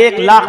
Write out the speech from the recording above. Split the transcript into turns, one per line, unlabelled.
1,00,000